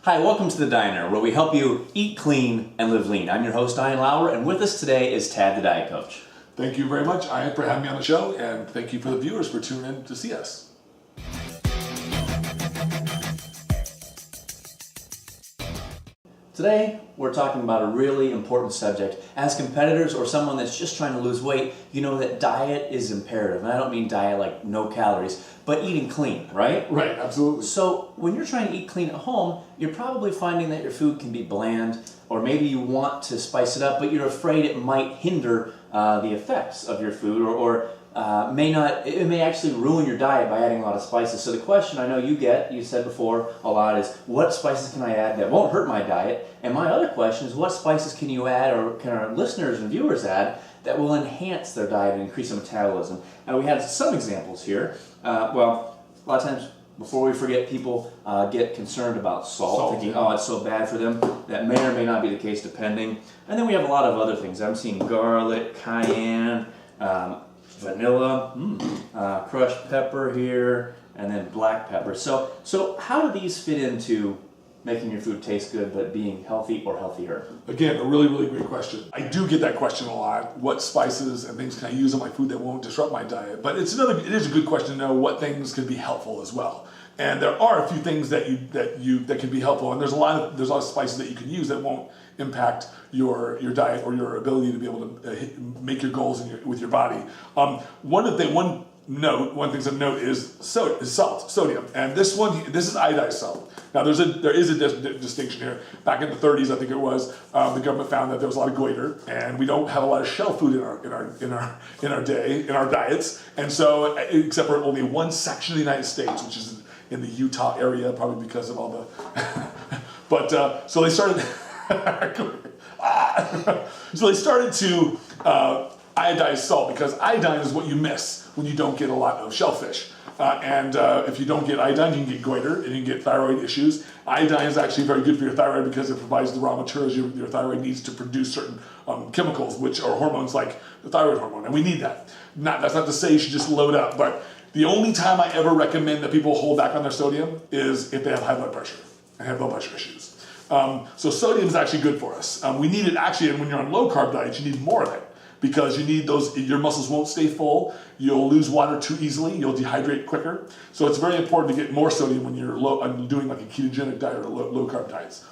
Hi, welcome to The Diner, where we help you eat clean and live lean. I'm your host, Ian Lauer, and with us today is Tad the Diet Coach. Thank you very much, Ian, for having me on the show, and thank you for the viewers for tuning in to see us. Today, we're talking about a really important subject. As competitors or someone that's just trying to lose weight, you know that diet is imperative. And I don't mean diet like no calories, but eating clean, right? Right, absolutely. So when you're trying to eat clean at home, you're probably finding that your food can be bland, or maybe you want to spice it up, but you're afraid it might hinder the effects of your food, or it may actually ruin your diet by adding a lot of spices. So the question I know you said before a lot, is what spices can I add that won't hurt my diet? And my other question is, what spices can you add, or can our listeners and viewers add, that will enhance their diet and increase their metabolism? And we had some examples here. A lot of times, before we forget, people get concerned about salt, thinking, oh, it's so bad for them. That may or may not be the case, depending. And then we have a lot of other things. I'm seeing garlic, cayenne, vanilla, crushed pepper here, and then black pepper. So how do these fit into making your food taste good but being healthy or healthier? Again, a really, really great question. I do get that question a lot. What spices and things can I use on my food that won't disrupt my diet? But it is a good question to know what things can be helpful as well. And there are a few things that can be helpful, and there's a lot of spices that you can use that won't impact your diet or your ability to be able to make your goals with your body. One thing to note is salt, sodium, and this is iodized salt. Now there is a distinction here. Back in the 30s, I think it was, the government found that there was a lot of goiter, and we don't have a lot of shell food in our diets, and so except for only one section of the United States, which is in the Utah area, probably because of all the. But so they started. So they started to iodize salt, because iodine is what you miss when you don't get a lot of shellfish. And if you don't get iodine, you can get goiter and you can get thyroid issues. Iodine is actually very good for your thyroid because it provides the raw materials your thyroid needs to produce certain chemicals, which are hormones like the thyroid hormone, and we need that. That's not to say you should just load up, but the only time I ever recommend that people hold back on their sodium is if they have high blood pressure and have blood pressure issues. So sodium is actually good for us. We need it actually, and when you're on low carb diets, you need more of it, because you need your muscles won't stay full, you'll lose water too easily, you'll dehydrate quicker. So it's very important to get more sodium when you're doing like a ketogenic diet or low carb diets.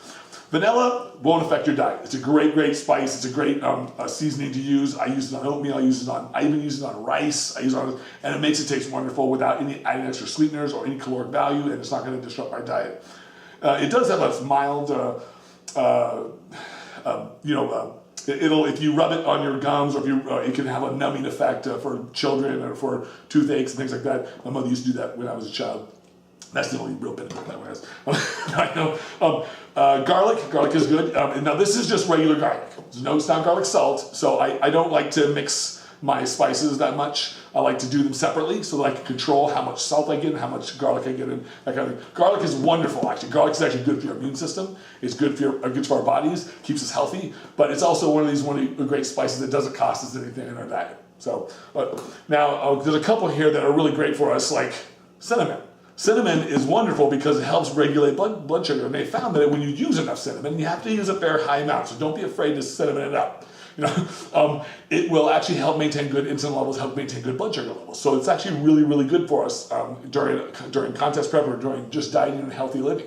Vanilla won't affect your diet. It's a great spice. It's a great seasoning to use. I use it on oatmeal. I even use it on rice. And it makes it taste wonderful without any adding extra sweeteners or any caloric value, and it's not going to disrupt my diet. It does have a mild, if you rub it on your gums, or it can have a numbing effect for children or for toothaches and things like that. My mother used to do that when I was a child. That's the only real benefit that one has. I know. Garlic is good. Now this is just regular garlic. It's not garlic salt, so I don't like to mix my spices that much. I like to do them separately so that I can control how much salt I get and how much garlic I get, and that kind of thing. Garlic is wonderful, actually. Garlic is actually good for your immune system. It's good for our bodies, keeps us healthy, but it's also one of the great spices that doesn't cost us anything in our diet. So, now there's a couple here that are really great for us, like cinnamon. Cinnamon is wonderful because it helps regulate blood sugar, and they found that when you use enough cinnamon, you have to use a fair high amount, so don't be afraid to cinnamon it up. It will actually help maintain good insulin levels, help maintain good blood sugar levels. So it's actually really, really good for us during contest prep or during just dieting and healthy living.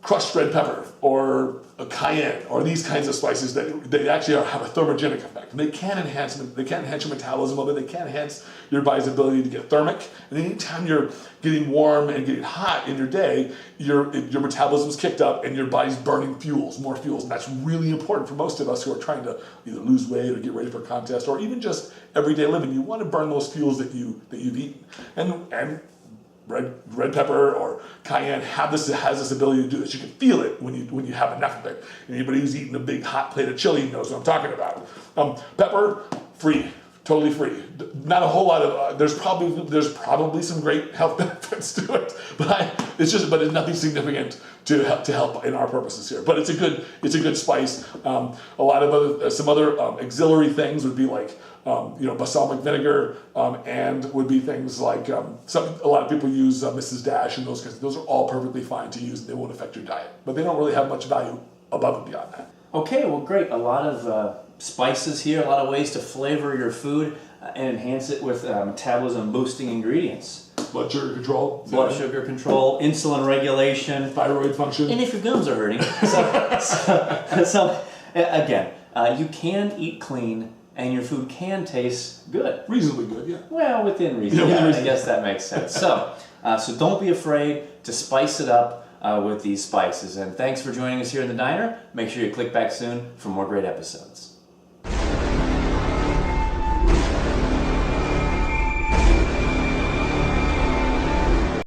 Crushed red pepper or a cayenne or these kinds of spices they actually have a thermogenic effect. They can enhance your metabolism a little bit. They can enhance your body's ability to get thermic. And anytime you're getting warm and getting hot in your day, your metabolism's kicked up and your body's burning more fuels. And that's really important for most of us who are trying to either lose weight or get ready for a contest or even just everyday living. You want to burn those fuels that you've eaten. And red pepper or cayenne has this ability to do this. You can feel it when you have enough of it. And anybody who's eaten a big hot plate of chili knows what I'm talking about. Pepper, free. totally free. Not a whole lot of. There's probably some great health benefits to it, but it's nothing significant to help in our purposes here. But it's a good spice. A lot of some other auxiliary things would be like balsamic vinegar, and would be things like a lot of people use Mrs. Dash and those kinds. Those are all perfectly fine to use, and they won't affect your diet. But they don't really have much value above and beyond that. Okay, well, great. A lot of spices here, a lot of ways to flavor your food and enhance it with metabolism boosting ingredients. Blood sugar control. Blood sugar control, insulin regulation. Thyroid function. And if your gums are hurting. So again, you can eat clean and your food can taste good. Reasonably good, yeah. Well, within reason. Yeah, I guess that makes sense. So don't be afraid to spice it up with these spices. And thanks for joining us here in the diner. Make sure you click back soon for more great episodes.